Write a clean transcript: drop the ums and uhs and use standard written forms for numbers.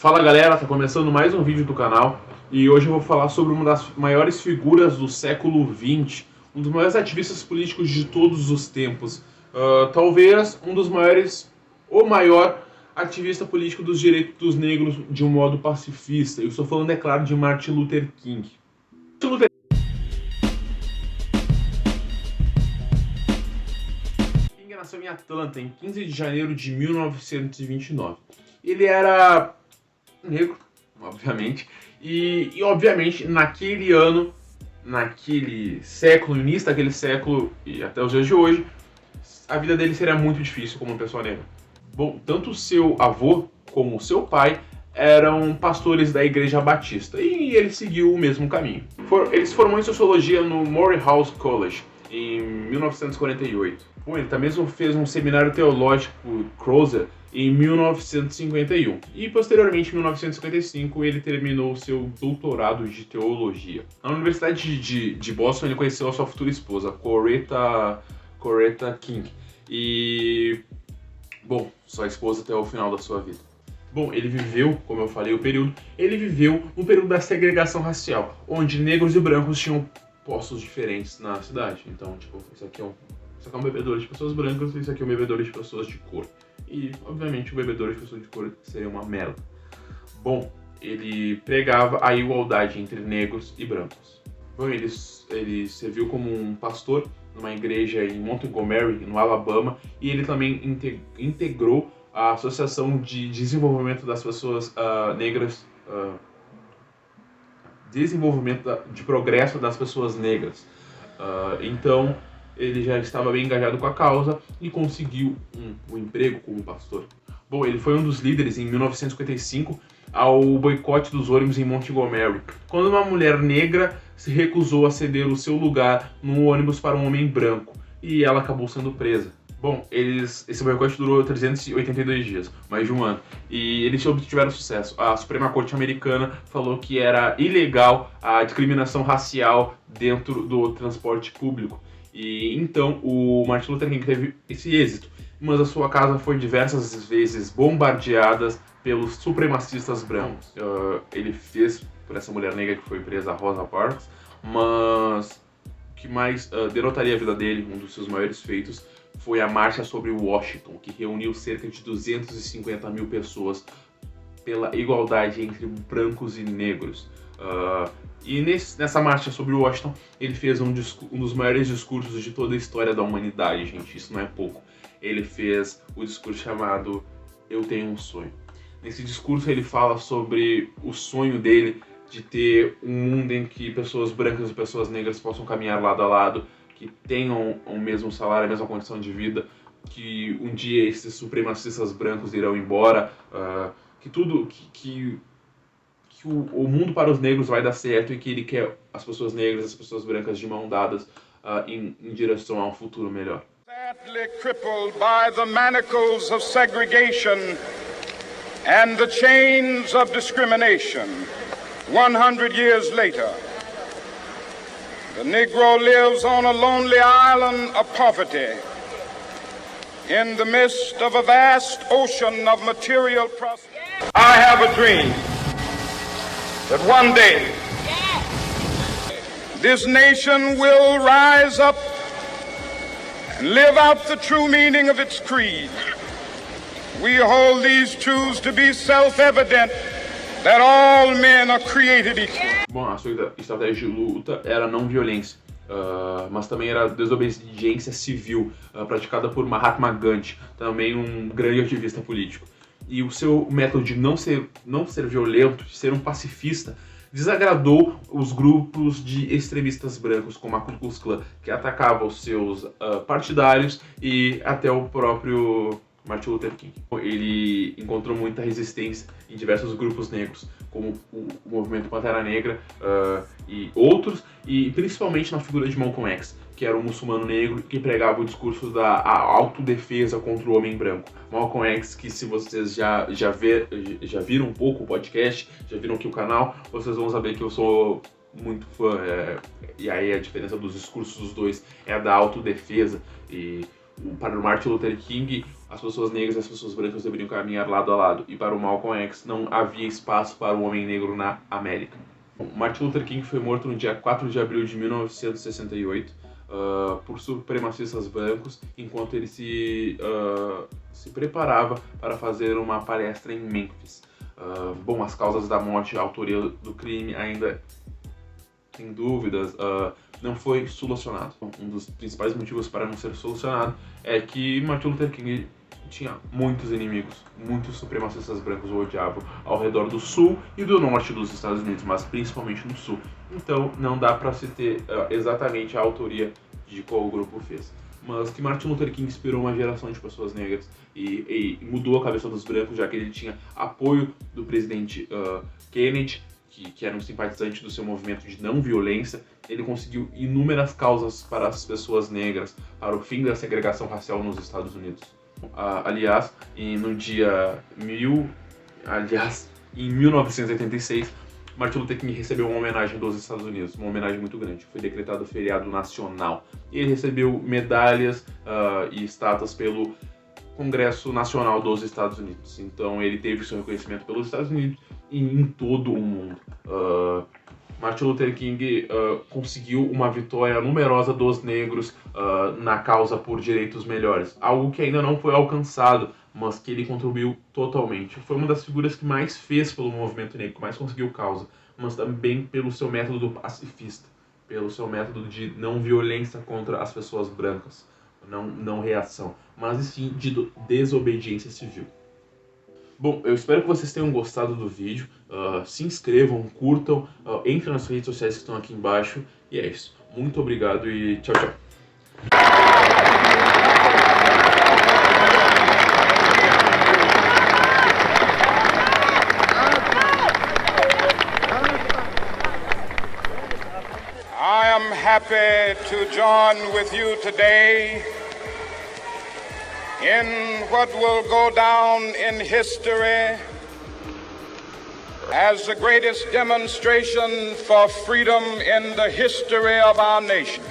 Fala galera, tá começando mais um vídeo do canal e hoje eu vou falar sobre uma das maiores figuras do século XX, um dos maiores ativistas políticos de todos os tempos, talvez um dos maiores, ou maior, ativista político dos direitos dos negros de um modo pacifista. Eu estou falando, é claro, de Martin Luther King. Martin Luther King nasceu em Atlanta em 15 de janeiro de 1929. Ele era negro, obviamente, e obviamente naquele ano, naquele século, início daquele século e até os dias de hoje, a vida dele seria muito difícil como uma pessoa negra. Bom, tanto o seu avô como o seu pai eram pastores da Igreja Batista e ele seguiu o mesmo caminho. Ele se formou em Sociologia no Morehouse College em 1948. Bom, ele também fez um seminário teológico, Crozer, em 1951. E, posteriormente, em 1955, ele terminou seu doutorado de teologia. Na Universidade de Boston, ele conheceu a sua futura esposa, Coretta King. E, bom, sua esposa até o final da sua vida. Bom, ele viveu, como eu falei, ele viveu um período da segregação racial, onde negros e brancos tinham postos diferentes na cidade. Então, tipo, isso aqui é um bebedouro de pessoas brancas e isso aqui é um bebedouro de pessoas de cor. E, obviamente, o bebedouro de pessoas de cor seria uma merda. Bom, ele pregava a igualdade entre negros e brancos. Bom, ele serviu como um pastor numa igreja em Montgomery, no Alabama, e ele também integrou a Associação de Desenvolvimento das Pessoas Negras, Desenvolvimento de Progresso das Pessoas Negras. Então, ele já estava bem engajado com a causa e conseguiu um emprego como pastor. Bom, ele foi um dos líderes em 1955 ao boicote dos ônibus em Montgomery, quando uma mulher negra se recusou a ceder o seu lugar no ônibus para um homem branco, e ela acabou sendo presa. Bom, esse boicote durou 382 dias, mais de um ano, e eles obtiveram sucesso. A Suprema Corte americana falou que era ilegal a discriminação racial dentro do transporte público. E então o Martin Luther King teve esse êxito, mas a sua casa foi diversas vezes bombardeada pelos supremacistas brancos. Ele fez por essa mulher negra que foi presa, Rosa Parks, mas o que mais denotaria a vida dele, um dos seus maiores feitos, foi a Marcha sobre Washington, que reuniu cerca de 250 mil pessoas pela igualdade entre brancos e negros. E nessa marcha sobre Washington, ele fez um dos maiores discursos de toda a história da humanidade, gente, isso não é pouco. Ele fez o discurso chamado Eu Tenho um Sonho. Nesse discurso ele fala sobre o sonho dele de ter um mundo em que pessoas brancas e pessoas negras possam caminhar lado a lado, que tenham o mesmo salário, a mesma condição de vida, que um dia esses supremacistas brancos irão embora, que o mundo para os negros vai dar certo e que ele quer as pessoas negras, as pessoas brancas de mão dadas em direção a um futuro melhor. Sadly crippled by the manacles of segregation and the chains of discrimination, 100 years later, the Negro lives on a lonely island of poverty in the midst of a vast ocean of material prosperity. I have a dream that one day this nation will rise up and live out the true meaning of its creed. We hold these truths to be self-evident, that all men are created equal. Bom, a sua estratégia de luta era não violência, mas também era desobediência civil, praticada por Mahatma Gandhi, também um grande ativista político. E o seu método de não ser violento, de ser um pacifista, desagradou os grupos de extremistas brancos, como a Ku Klux Klan, que atacava os seus partidários e até o próprio Martin Luther King. Ele encontrou muita resistência em diversos grupos negros, como o movimento Pantera Negra e outros, e principalmente na figura de Malcolm X, que era um muçulmano negro que pregava o discurso da autodefesa contra o homem branco. Malcolm X, que se vocês já viram um pouco o podcast, já viram aqui o canal, vocês vão saber que eu sou muito fã, e aí a diferença dos discursos dos dois é a da autodefesa. E para o Martin Luther King, as pessoas negras e as pessoas brancas deveriam caminhar lado a lado, e para o Malcolm X não havia espaço para o homem negro na América. Martin Luther King foi morto no dia 4 de abril de 1968 por supremacistas brancos, enquanto ele se preparava para fazer uma palestra em Memphis. Bom, as causas da morte, a autoria do crime ainda tem dúvidas, não foi solucionado. Um dos principais motivos para não ser solucionado é que Martin Luther King tinha muitos inimigos, muitos supremacistas brancos o odiavam ao redor do sul e do norte dos Estados Unidos, mas principalmente no sul. Então não dá para se ter exatamente a autoria de qual o grupo fez. Mas que Martin Luther King inspirou uma geração de pessoas negras e mudou a cabeça dos brancos, já que ele tinha apoio do presidente Kennedy, que era um simpatizante do seu movimento de não violência. Ele conseguiu inúmeras causas para as pessoas negras, para o fim da segregação racial nos Estados Unidos. Aliás, em 1986, Martin Luther King recebeu uma homenagem dos Estados Unidos, uma homenagem muito grande. Foi decretado feriado nacional. E ele recebeu medalhas e estátuas pelo Congresso Nacional dos Estados Unidos. Então ele teve seu reconhecimento pelos Estados Unidos e em todo o mundo. Martin Luther King conseguiu uma vitória numerosa dos negros na causa por direitos melhores, algo que ainda não foi alcançado, mas que ele contribuiu totalmente. Foi uma das figuras que mais fez pelo movimento negro, que mais conseguiu causa, mas também pelo seu método pacifista, pelo seu método de não violência contra as pessoas brancas, não reação, mas sim de desobediência civil. Bom, eu espero que vocês tenham gostado do vídeo, se inscrevam, curtam, entrem nas redes sociais que estão aqui embaixo, e é isso. Muito obrigado e tchau, tchau. I am happy to join with you today in what will go down in history as the greatest demonstration for freedom in the history of our nation.